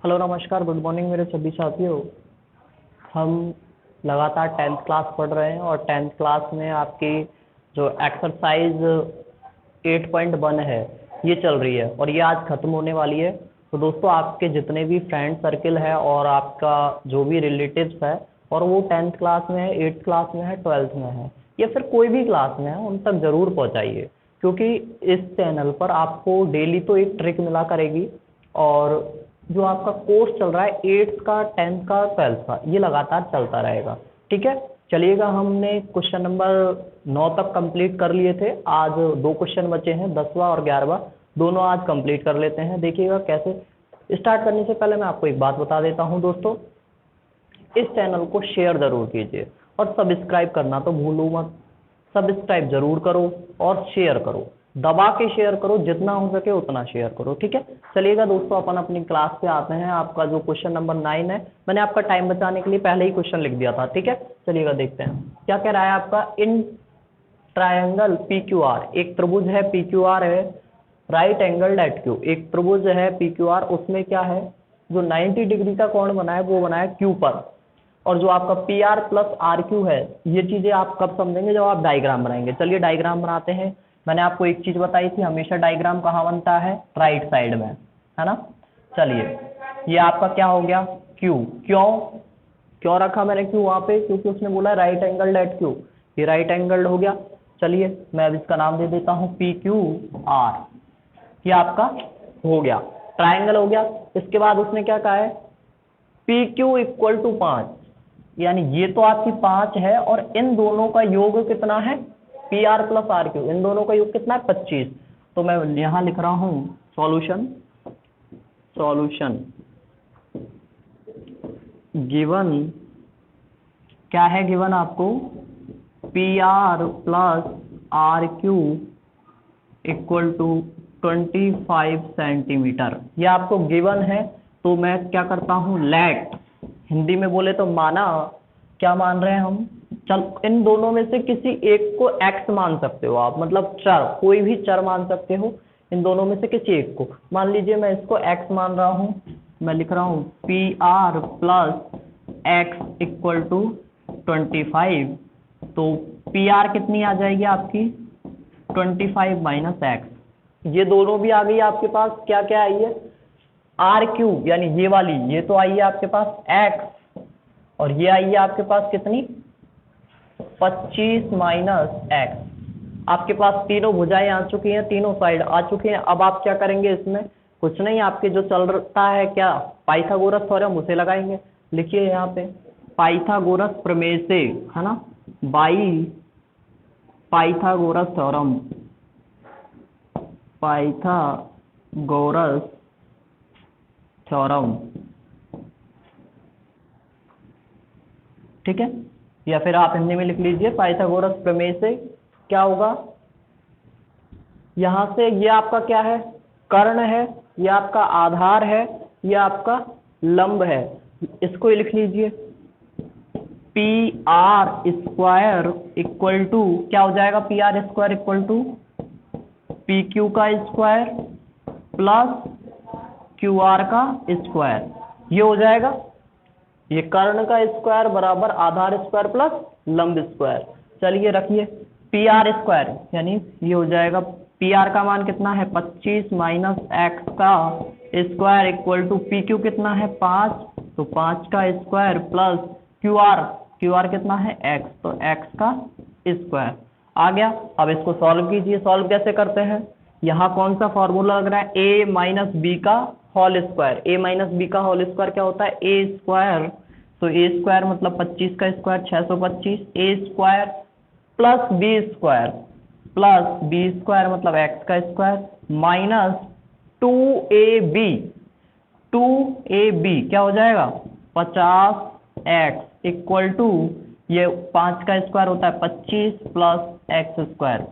Hello नमस्कार good morning मेरे सभी साथियों। हम लगातार 10th क्लास पढ़ रहे हैं और 10th क्लास में आपकी जो एक्सरसाइज 8.1 है ये चल रही है और ये आज ख़त्म होने वाली है। तो दोस्तों आपके जितने भी फ्रेंड सर्किल है और आपका जो भी रिलेटिव्स है और वो 10th क्लास में है, 8th क्लास में है, 12th में है या फिर कोई भी क्लास में है, उन तक ज़रूर पहुँचाइए, क्योंकि इस चैनल पर आपको डेली तो एक ट्रिक मिला करेगी और जो आपका कोर्स चल रहा है 8th का, 10th का, 12th का, ये लगातार चलता रहेगा। ठीक है, चलिएगा। हमने क्वेश्चन नंबर 9 तक कंप्लीट कर लिए थे। आज 2 क्वेश्चन बचे हैं, 10वां और 11वां, दोनों आज कंप्लीट कर लेते हैं। देखिएगा कैसे। स्टार्ट करने से पहले मैं आपको एक बात बता देता हूं दोस्तों, इस चैनल को शेयर ज़रूर कीजिए और सब्सक्राइब करना तो भूलो मत। सब्सक्राइब जरूर करो और शेयर करो, दबा के शेयर करो, जितना हो सके उतना शेयर करो। ठीक है, चलिएगा दोस्तों अपन अपनी क्लास पे आते हैं। आपका जो क्वेश्चन नंबर 9 है, मैंने आपका टाइम बचाने के लिए पहले ही क्वेश्चन लिख दिया था। ठीक है, चलिएगा देखते हैं क्या कह रहा है आपका। इन ट्रायंगल PQR, एक त्रिभुज है PQR है, राइट एंगल एट Q, एक त्रिभुज है PQR, उसमें क्या है जो 90 डिग्री का कोण बना है वो बना है Q पर, और जो आपका PR प्लस RQ है, ये चीजें आप कब समझेंगे जब आप डायग्राम बनाएंगे। चलिए डायग्राम बनाते हैं। मैंने आपको एक चीज बताई थी, हमेशा डायग्राम कहाँ बनता है, राइट साइड में, है ना। चलिए ये आपका क्या हो गया, Q। क्यों रखा मैंने Q वहां पे, क्योंकि उसने बोला राइट एंगल एट Q, ये राइट एंगल हो गया। चलिए मैं अब इसका नाम दे देता हूँ PQR, ये आपका हो गया, ट्राइंगल हो गया। इसके बाद उसने क्या कहा है, PQ इक्वल टू 5, यानी ये तो आपकी 5 है और इन दोनों का योग कितना है, PR प्लस RQ, इन दोनों का योग कितना है, 25। तो मैं यहां लिख रहा हूं सॉल्यूशन गिवन, क्या है गिवन आपको, PR plus RQ equal to 25 centimetre, ये आपको गिवन है। तो मैं क्या करता हूं, लेट, हिंदी में बोले तो माना, क्या मान रहे हैं हम, चल इन दोनों में से किसी एक को x मान सकते हो आप, मतलब चर, कोई भी चर मान सकते हो, इन दोनों में से किसी एक को। मान लीजिए मैं इसको x मान रहा हूं, मैं लिख रहा हूं PR plus x equal to 25। तो PR कितनी आ जाएगी आपकी, 25 माइनस x, ये दोनों भी आ गई आपके पास। क्या क्या आई है, RQ यानी ये वाली, ये तो आई है आपके पास x, और ये आई है आपके पास कितनी, 25 माइनस x। आपके पास तीनों भुजाएं आ चुकी हैं, तीनों साइड आ चुकी हैं। अब आप क्या करेंगे, इसमें कुछ नहीं, आपके जो चल रहा है क्या, पाइथागोरस थ्योरम, उसे लगाएंगे। लिखिए यहाँ पे पाइथागोरस प्रमेय से, है ना, by Pythagoras theorem, Pythagoras theorem, ठीक है, या फिर आप हिंदी में लिख लीजिए पाइथागोरस प्रमेय से क्या होगा, यहां से ये आपका क्या है, कर्ण है, ये आपका आधार है, ये आपका लंब है, इसको ही लिख लीजिए। PR स्क्वायर इक्वल टू क्या हो जाएगा, PR square equal to PQ का स्क्वायर प्लस QR का स्क्वायर, ये हो जाएगा, ये कर्ण का स्क्वायर बराबर आधार स्क्वायर प्लस लंब स्क्वायर। चलिए रखिए PR स्क्वायर, यानी ये हो जाएगा, PR का मान कितना है, 25 माइनस x का स्क्वायर इक्वल टू PQ कितना है, 5, तो 5 का स्क्वायर प्लस QR कितना है, x, तो x का स्क्वायर आ गया। अब इसको सॉल्व कीजिए। सॉल्व कैसे करते हैं, यहाँ कौन सा फॉर्मूला लग रहा है, a माइनस बी का whole square. a minus B का होल स्क्वायर क्या होता है, a स्क्वायर, तो a स्क्वायर मतलब 25 का square 625, a square plus b square मतलब x का स्क्वायर माइनस 2ab क्या हो जाएगा, 50x इक्वल टू, ये 5 का स्क्वायर होता है 25 प्लस x स्क्वायर,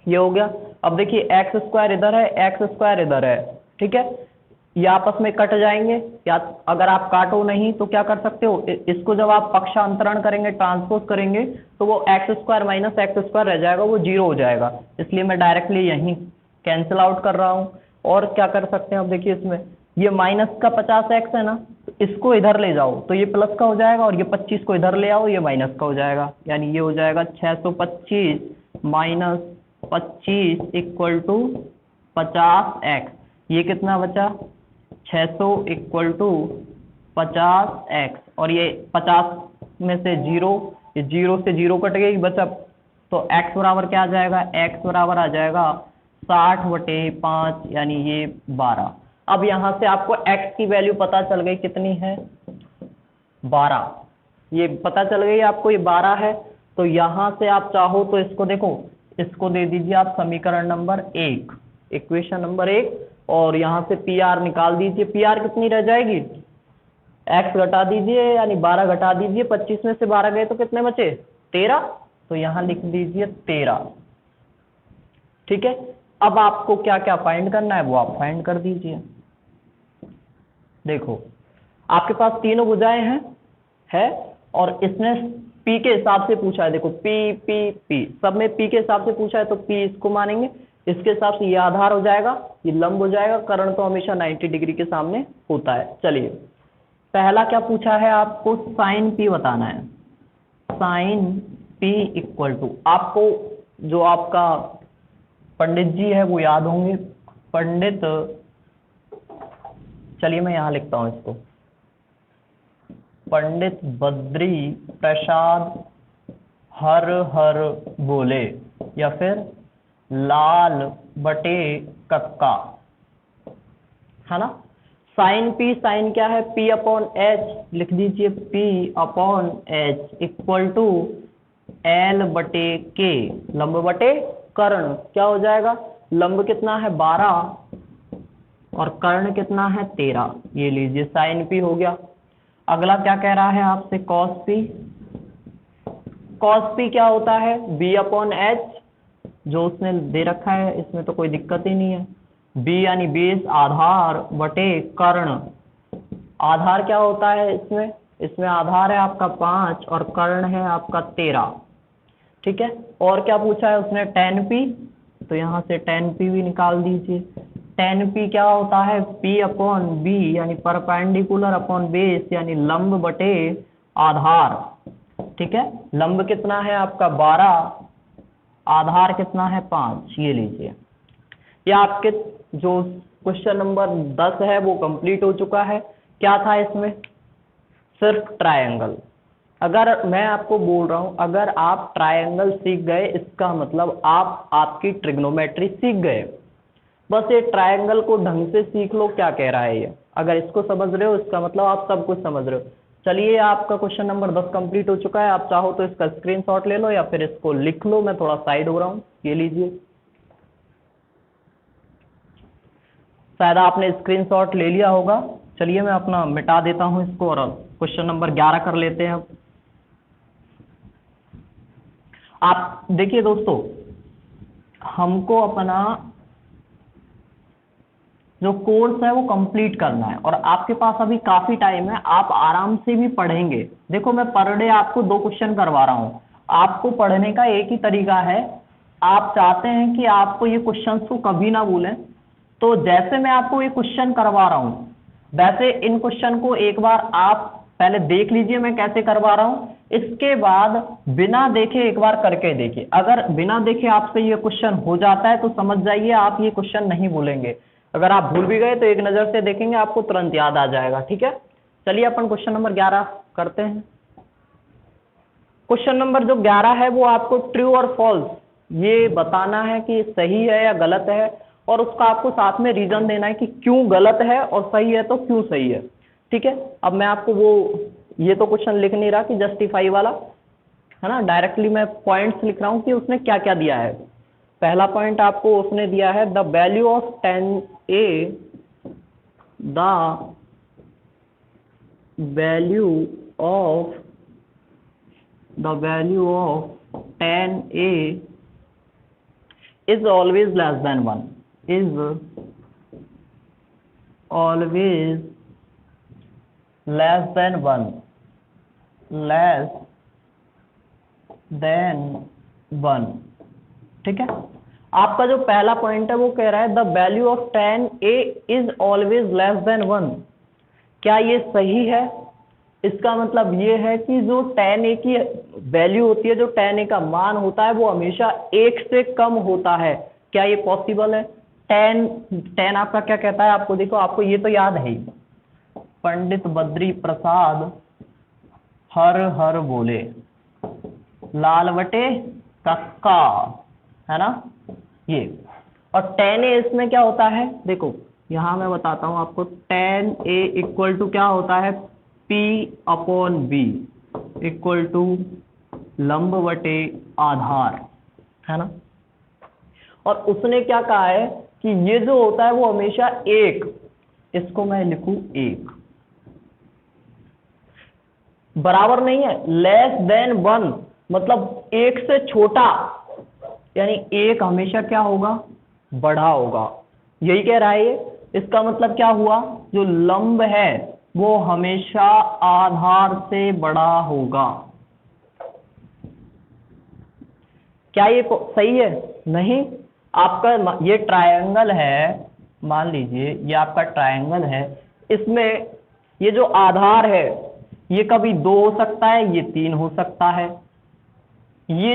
ये हो गया। अब देखिए x स्क्वायर इधर है, x स्क्वायर इधर है, ठीक है, ये आपस में कट जाएंगे, या अगर आप काटो नहीं तो क्या कर सकते हो, इसको जब आप पक्षांतरण करेंगे, ट्रांसपोज करेंगे, तो वो x square minus x square रह जाएगा, वो 0 हो जाएगा, इसलिए मैं डायरेक्टली यहीं कैंसिल आउट कर रहा हूँ। और क्या कर सकते हैं, अब देखिए इसमें ये माइनस का 50x है ना, तो इसको इधर ले जाओ तो ये प्लस का हो जाएगा, और ये 25 को इधर ले आओ ये माइनस का हो जाएगा, यानी ये हो जाएगा 625 माइनस 25 इक्वल टू 50x। ये कितना बचा, 600 इक्वल टू 50x, और ये 50 में से 0, ये 0 से 0 कट गई, बचा तो x बराबर क्या आ जाएगा, x बराबर आ जाएगा 60/5 यानी ये 12। अब यहाँ से आपको x की वैल्यू पता चल गई कितनी है, 12, ये पता चल गई आपको, ये 12 है। तो यहाँ से आप चाहो तो इसको देखो, इसको दे दीजिए आप समीकरण नंबर 1, इक्वेशन नंबर 1, और यहाँ से PR निकाल दीजिए। PR कितनी रह जाएगी, x घटा दीजिए यानी 12 घटा दीजिए, 25 में से 12 गए तो कितने बचे, 13, तो यहाँ लिख दीजिए 13। ठीक है, अब आपको क्या क्या फाइंड करना है वो आप फाइंड कर दीजिए। देखो आपके पास तीनों भुजाएं हैं है, और इसने P के हिसाब से पूछा है, देखो P P P सब में P के हिसाब से पूछा है, तो P इसको मानेंगे, इसके हिसाब से ये आधार हो जाएगा, ये लंब हो जाएगा, कर्ण तो हमेशा 90 डिग्री के सामने होता है। चलिए पहला क्या पूछा है आपको, साइन P बताना है। साइन P इक्वल टू, आपको जो आपका पंडित जी है वो याद होंगे, पंडित, चलिए मैं यहाँ लिखता हूँ इसको, पंडित बद्री प्रसाद हर हर बोले, या फिर लाल बटे कक्का, है ना। साइन P, साइन क्या है, P अपॉन H, लिख दीजिए P upon H equal to L बटे K, लंब बटे कर्ण, क्या हो जाएगा, लंब कितना है 12 और कर्ण कितना है 13, ये लीजिए साइन P हो गया। अगला क्या कह रहा है आपसे, कॉस P। कॉस P क्या होता है, B अपॉन H, जो उसने दे रखा है इसमें तो कोई दिक्कत ही नहीं है, B यानी बेस आधार बटे कर्ण। आधार क्या होता है इसमें, इसमें आधार है आपका 5 और कर्ण है आपका 13। ठीक है, और क्या पूछा है उसने, tan P, तो यहाँ से tan P भी निकाल दीजिए। tan P क्या होता है, P अपॉन B यानी परपेंडिकुलर अपॉन बेस यानी लंब बटे आधार। ठीक है, लंब कितना है आपका 12, आधार कितना है 5, ये लीजिए। ये आपके जो क्वेश्चन नंबर 10 है वो कंप्लीट हो चुका है। क्या था इसमें, सिर्फ ट्रायंगल। अगर मैं आपको बोल रहा हूं, अगर आप ट्रायंगल सीख गए इसका मतलब आप आपकी ट्रिग्नोमेट्री सीख गए। बस ये ट्रायंगल को ढंग से सीख लो, क्या कह रहा है ये, अगर इसको समझ रहे हो इसका मतलब आप सब कुछ समझ रहे हो। चलिए आपका क्वेश्चन नंबर 10 कंप्लीट हो चुका है। आप चाहो तो इसका स्क्रीनशॉट ले लो या फिर इसको लिख लो, मैं थोड़ा साइड हो रहा हूँ, ये लीजिए। शायद आपने स्क्रीनशॉट ले लिया होगा। चलिए मैं अपना मिटा देता हूँ इसको और क्वेश्चन नंबर 11 कर लेते हैं। आप देखिए दोस्तों, हमको अपना जो कोर्स है वो कंप्लीट करना है, और आपके पास अभी काफी टाइम है, आप आराम से भी पढ़ेंगे। देखो मैं पर डे आपको 2 क्वेश्चन करवा रहा हूँ, आपको पढ़ने का एक ही तरीका है। आप चाहते हैं कि आपको ये क्वेश्चंस को कभी ना भूलें, तो जैसे मैं आपको ये क्वेश्चन करवा रहा हूँ वैसे इन क्वेश्चन को एक बार आप पहले देख लीजिए मैं कैसे करवा रहा हूँ, इसके बाद बिना देखे एक बार करके देखिए। अगर बिना देखे आपसे ये क्वेश्चन हो जाता है तो समझ जाइए आप ये क्वेश्चन नहीं भूलेंगे। अगर आप भूल भी गए तो एक नज़र से देखेंगे आपको तुरंत याद आ जाएगा। ठीक है, चलिए अपन क्वेश्चन नंबर 11 करते हैं। क्वेश्चन नंबर जो 11 है वो आपको ट्रू और फॉल्स ये बताना है कि सही है या गलत है, और उसका आपको साथ में रीजन देना है कि क्यों गलत है, और सही है तो क्यों सही है। ठीक है, अब मैं आपको वो ये तो क्वेश्चन लिख नहीं रहा कि जस्टिफाई वाला है ना, डायरेक्टली मैं पॉइंट्स लिख रहा हूँ कि उसने क्या क्या दिया है। पहला पॉइंट आपको उसने दिया है the value of tan A, the value of tan A is always less than 1, is always less than 1, less than 1। ठीक है, आपका जो पहला पॉइंट है वो कह रहा है the value of tan a is always less than 1। क्या ये सही है? इसका मतलब ये है कि जो tan a की वैल्यू होती है, जो tan a का मान होता है, वो हमेशा 1 से कम होता है। क्या ये पॉसिबल है? tan आपका क्या कहता है आपको? देखो, आपको ये तो याद है ही, पंडित बद्री प्रसाद हर हर बोले, लाल बटे कक्का, है ना ये। और tan a इसमें क्या होता है? देखो यहां मैं बताता हूं आपको, tan a इक्वल टू क्या होता है? P upon B equal to लंब बटे आधार, है ना। और उसने क्या कहा है कि ये जो होता है वो हमेशा 1, इसको मैं लिखूं 1, बराबर नहीं है, लेस देन 1, मतलब 1 से छोटा, यानी 1 हमेशा क्या होगा? बड़ा होगा। यही कह रहा है ये। इसका मतलब क्या हुआ? जो लंब है वो हमेशा आधार से बड़ा होगा। क्या ये सही है? नहीं। आपका ये ट्रायंगल है, मान लीजिए ये आपका ट्रायंगल है, इसमें ये जो आधार है ये कभी 2 हो सकता है, ये 3 हो सकता है, ये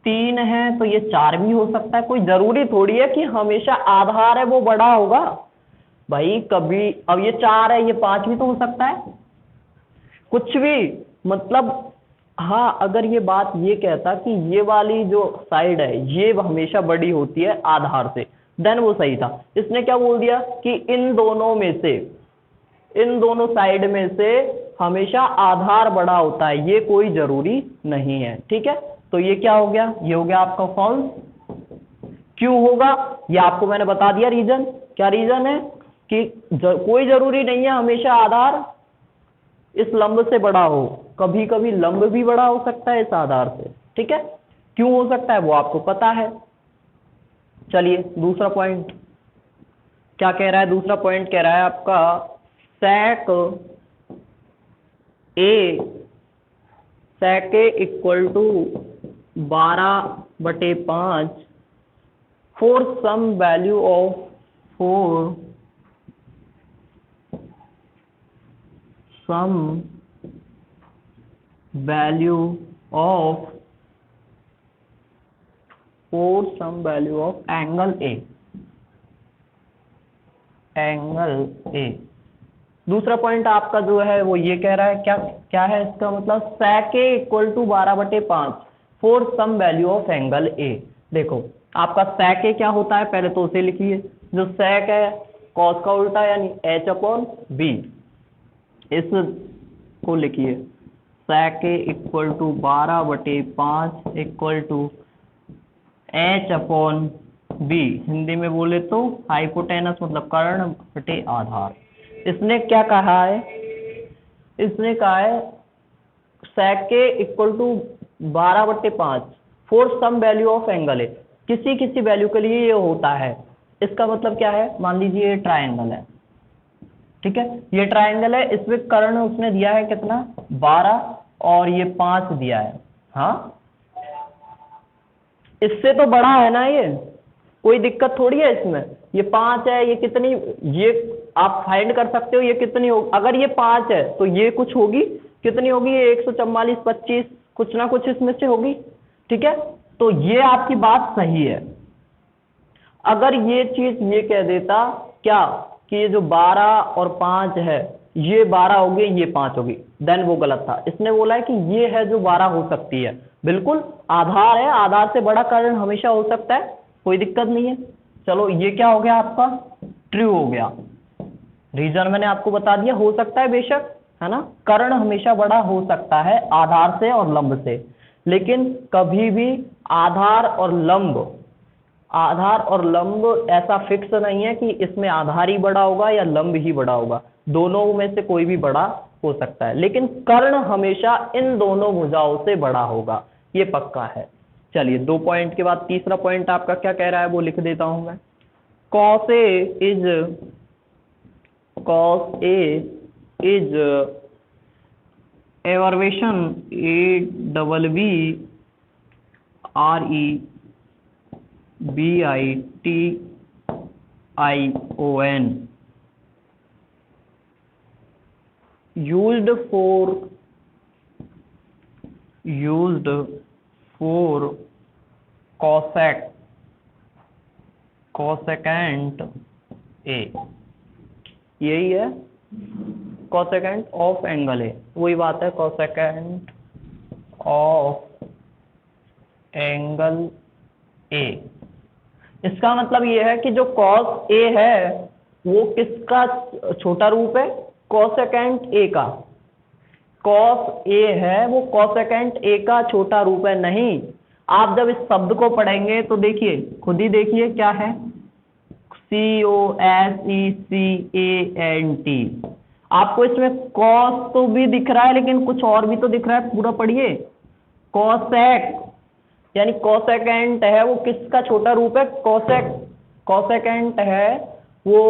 3 है तो ये 4 भी हो सकता है। कोई जरूरी थोड़ी है कि हमेशा आधार है वो बड़ा होगा भाई। कभी अब ये 4 है, ये 5 भी तो हो सकता है, कुछ भी, मतलब। हाँ, अगर ये बात ये कहता कि ये वाली जो साइड है ये हमेशा बड़ी होती है आधार से, देन वो सही था। इसने क्या बोल दिया कि इन दोनों साइड में से हमेशा आधार बड़ा होता है, ये कोई जरूरी नहीं है। ठीक है, तो ये क्या हो गया? ये हो गया आपका फॉल्स। क्यों होगा? ये आपको मैंने बता दिया रीजन। क्या रीजन है? कि कोई जरूरी नहीं है हमेशा आधार इस लंब से बड़ा हो, कभी कभी लंब भी बड़ा हो सकता है इस आधार से। ठीक है, क्यों हो सकता है वो आपको पता है। चलिए दूसरा पॉइंट क्या कह रहा है? दूसरा पॉइंट कह रहा है आपका sec a equal to 12/5 for some value of 4 some value of angle a. दूसरा पॉइंट आपका जो है वो ये कह रहा है, क्या है इसका मतलब? sec a equal to 12/5 for some value of angle a. देखो आपका sec a क्या होता है, पहले तो उसे लिखिए। जो sec है cos का उल्टा यानी h/b, इसको लिखिए sec a equal to 12/5 equal to h/b। Hindi में बोले तो हाइपोटेनस मतलब कर्ण बटे आधार। इसने क्या कहा है? इसने कहा है sec a equal to 12/5 for some value of angle a, किसी वैल्यू के लिए ये होता है। इसका मतलब क्या है? मान लीजिए ये ट्रायंगल है, ठीक है, ये ट्रायंगल है, इसमें कर्ण उसने दिया है कितना? 12 और ये 5 दिया है। हाँ, इससे तो बड़ा है ना ये, कोई दिक्कत थोड़ी है इसमें। ये 5 है, ये कितनी, ये आप फाइंड कर सकते हो ये कितनी होगी। अगर ये 5 है तो ये कुछ होगी, कितनी होगी? ये 144, 25, कुछ ना कुछ इसमें से होगी। ठीक है, तो ये आपकी बात सही है। अगर ये चीज ये कह देता क्या कि ये जो 12 और 5 है ये 12 होगी, ये 5 होगी, देन वो गलत था। इसने बोला है कि ये है जो 12 हो सकती है, बिल्कुल आधार है, आधार से बड़ा कर्ण हमेशा हो सकता है, कोई दिक्कत नहीं है। चलो ये क्या हो गया आपका? ट्रू हो गया। रीजन मैंने आपको बता दिया, हो सकता है बेशक, है ना, कर्ण हमेशा बड़ा हो सकता है आधार से और लंब से, लेकिन कभी भी आधार और लंब ऐसा फिक्स नहीं है कि इसमें आधार ही बड़ा होगा या लंब ही बड़ा होगा, दोनों में से कोई भी बड़ा हो सकता है, लेकिन कर्ण हमेशा इन दोनों भुजाओं से बड़ा होगा, ये पक्का है। चलिए 2 पॉइंट के बाद तीसरा पॉइंट आपका क्या कह रहा है वो लिख देता हूं मैं। cos A is abbreviation ABBRE BITION, used for cosecant A, यही है cosecant ऑफ एंगल ए, वही बात है cosecant ऑफ एंगल ए। इसका मतलब ये है कि जो cos A है वो किसका छोटा रूप है, cosecant A का। cos A है वो cosecant A का छोटा रूप है। नहीं, आप जब इस शब्द को पढ़ेंगे तो देखिए, खुद ही देखिए क्या है, COSECANT। आपको इसमें cos तो भी दिख रहा है लेकिन कुछ और भी तो दिख रहा है, पूरा पढ़िए। cosec यानी cosecant है वो किसका छोटा रूप है, cosecant है वो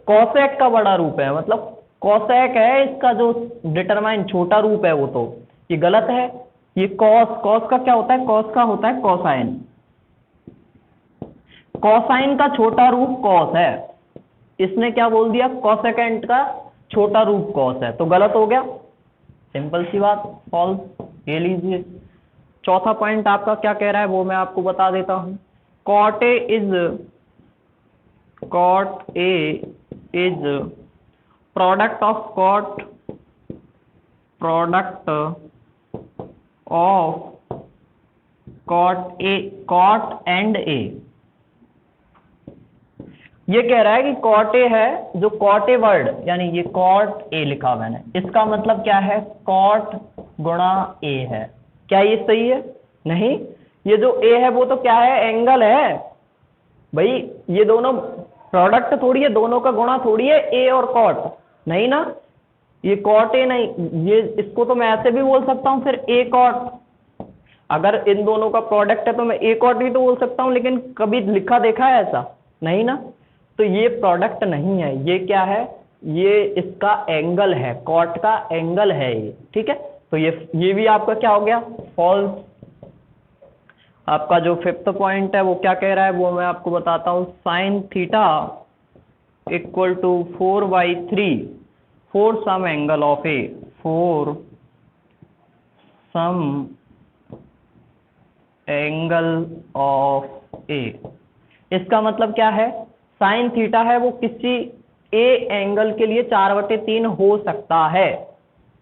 cosec का बड़ा रूप है, मतलब cosec है इसका जो डिटरमाइन छोटा रूप है वो, तो ये गलत है। ये cos का क्या होता है, cos का होता है cosine। cosine का छोटा रूप cos है, इसने क्या बोल दिया, cosecant का छोटा रूप cos है, तो गलत हो गया, सिंपल सी बात, फॉल्स। ये लीजिए चौथा पॉइंट आपका क्या कह रहा है वो मैं आपको बता देता हूं। cot A is product of cot and A। ये कह रहा है कि cot A है, जो cot A वर्ड यानी ये cot A लिखा मैंने, इसका मतलब क्या है, cot गुणा A है। क्या ये सही है, नहीं, ये जो A है वो तो क्या है, एंगल है भाई, ये दोनों प्रोडक्ट थोड़ी है, दोनों का गुणा थोड़ी है A और cot, नहीं ना, ये cot A नहीं, ये इसको तो मैं ऐसे भी बोल सकता हूं फिर A cot, अगर इन दोनों का प्रोडक्ट है तो मैं A cot भी तो बोल सकता हूं, लेकिन कभी लिखा देखा है ऐसा, नहीं ना, तो ये प्रोडक्ट नहीं है, ये क्या है, ये इसका एंगल है, cot का एंगल है ये, ठीक है। तो ये भी आपका क्या हो गया, फॉल्स। आपका जो फिफ्थ पॉइंट है वो क्या कह रहा है वो मैं आपको बताता हूं, sin theta equal to 4/3 for some angle of A, for some angle of A. इसका मतलब क्या है, साइन थीटा है वो किसी ए एंगल के लिए 4/3 हो सकता है।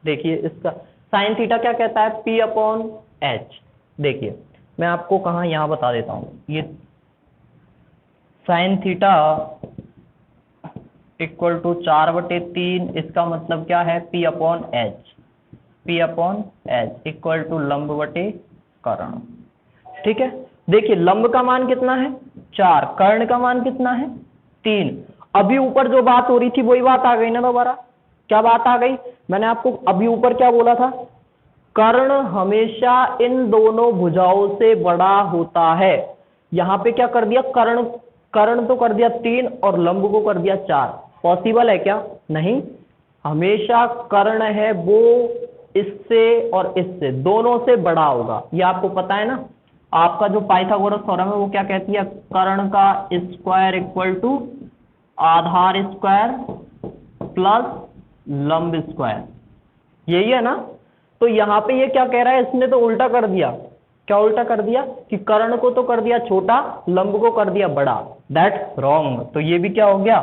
देखिए इसका साइन थीटा क्या कहता है, P/H। देखिए मैं आपको कहाँ यहाँ बता देता हूँ, ये साइन थीटा इक्वल टू 4/3, इसका मतलब क्या है, P/H इक्वल टू लंब बटे कर्ण, ठीक है। देखिए लंब का मान कितना है 4, कर्ण का मान कितना है 3। अभी ऊपर जो बात हो रही थी वही बात आ गई ना दोबारा, क्या बात आ गई, मैंने आपको अभी ऊपर क्या बोला था, कर्ण हमेशा इन दोनों भुजाओं से बड़ा होता है। यहां पे क्या कर दिया, कर्ण तो कर दिया 3 और लंब को कर दिया 4, पॉसिबल है क्या, नहीं, हमेशा कर्ण है वो इससे और इससे दोनों से बड़ा होगा, ये आपको पता है ना। आपका जो पाइथागोरस थ्योरम है वो क्या कहती है, कर्ण का स्क्वायर इक्वल टू आधार स्क्वायर प्लस लंब स्क्वायर, यही है ना। तो यहाँ पे ये क्या कह रहा है, इसने तो उल्टा कर दिया, क्या उल्टा कर दिया कि कर्ण को तो कर दिया छोटा, लंब को कर दिया बड़ा, दैट्स रॉन्ग। तो ये भी क्या हो गया,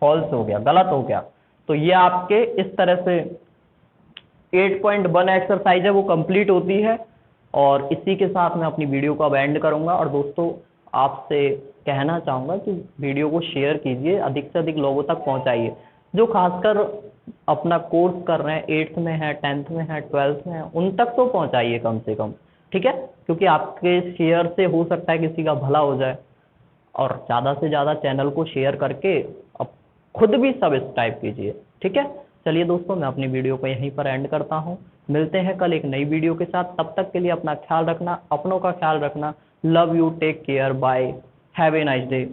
फॉल्स हो गया, गलत हो गया। तो ये आपके इस तरह से 8.1 एक्सरसाइज है वो कंप्लीट होती है, और इसी के साथ मैं अपनी वीडियो को अब एंड करूंगा। और दोस्तों आपसे कहना चाहूँगा कि वीडियो को शेयर कीजिए, अधिक से अधिक लोगों तक पहुँचाइए, जो खासकर अपना कोर्स कर रहे हैं, 8th में है, 10th में है, 12th में है, उन तक तो पहुँचाइए कम से कम, ठीक है, क्योंकि आपके शेयर से हो सकता है किसी का भला हो जाए। और ज़्यादा से ज़्यादा चैनल को शेयर करके अब खुद भी सब्सक्राइब कीजिए, ठीक है। चलिए दोस्तों मैं अपनी वीडियो को यहीं पर एंड करता हूँ, मिलते हैं कल एक नई वीडियो के साथ, तब तक के लिए अपना ख्याल रखना, अपनों का ख्याल रखना, love you, take care, bye, have a nice day.